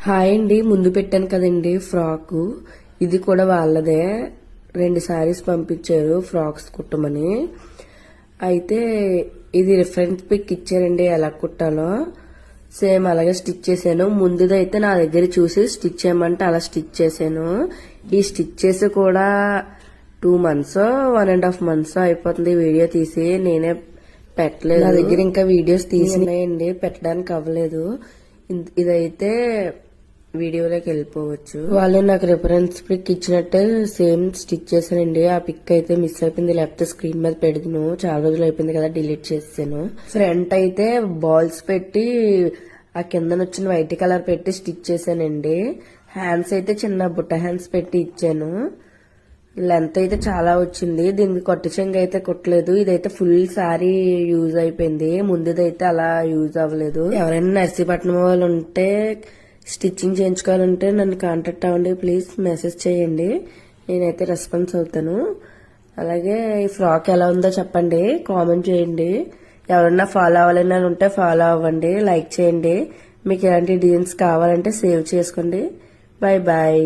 Hi అండి, ముందు పెట్టాను కదండి ఫ్రాక్. ఇది కూడా వాళ్ళదే. 2 సారీస్ పంపించారు ఫ్రాక్స్ కుట్టమని. అయితే ఇది రిఫరెన్స్ పిక్ ఇచ్చారండి ఎలా కుట్టాలో. సేమ్ అలాగే స్టిచ్ చేశాను. ముందుదైతే నా దగ్గర చూసి స్టిచ్ చేయమంటే అలా స్టిచ్ చేశాను. ఈ స్టిచ్ చేసి కూడా 2 months 1.5 months అయిపోతుంది వీడియో తీసి. నేనే పెట్టలేదు, నా దగ్గర ఇంకా వీడియోస్ తీసినాయండి, పెట్టడానికి అవ్వలేదు. ఇదైతే వీడియోలోకి వెళ్ళిపోవచ్చు. వాళ్ళు నాకు రిఫరెన్స్ పిక్ ఇచ్చినట్టే సేమ్ స్టిచ్ చేశానండి. ఆ పిక్ అయితే మిస్ అయిపోయింది, లేకపోతే స్క్రీన్ మీద పెడతాను. చాలా రోజులు అయిపోయింది కదా, డిలీట్ చేసాను. ఫ్రంట్ అయితే బాల్స్ పెట్టి ఆ కింద వచ్చిన వైట్ కలర్ పెట్టి స్టిచ్ చేశానండి. హ్యాండ్స్ అయితే చిన్న బుట్ట హ్యాండ్స్ పెట్టి ఇచ్చాను. లెంత్ అయితే చాలా వచ్చింది. దీనికి కొట్టు చెంగు అయితే కుట్టలేదు. ఇదైతే ఫుల్ సారీ యూజ్ అయిపోయింది. ముందుదైతే అలా యూజ్ అవ్వలేదు. ఎవరైనా నర్సీపట్నం వాళ్ళు ఉంటే స్టిచ్చింగ్ చేయించుకోవాలంటే నన్ను కాంటాక్ట్ అవ్వండి ప్లీజ్. మెసేజ్ చేయండి, నేనైతే రెస్పాన్స్ అవుతాను. అలాగే ఈ ఫ్రాక్ ఎలా ఉందో చెప్పండి, కామెంట్ చేయండి. ఎవరన్నా ఫాలో అవ్వాలని ఉంటే ఫాలో అవ్వండి, లైక్ చేయండి. మీకు ఎలాంటి డిజైన్స్ కావాలంటే సేవ్ చేసుకోండి. Bye bye.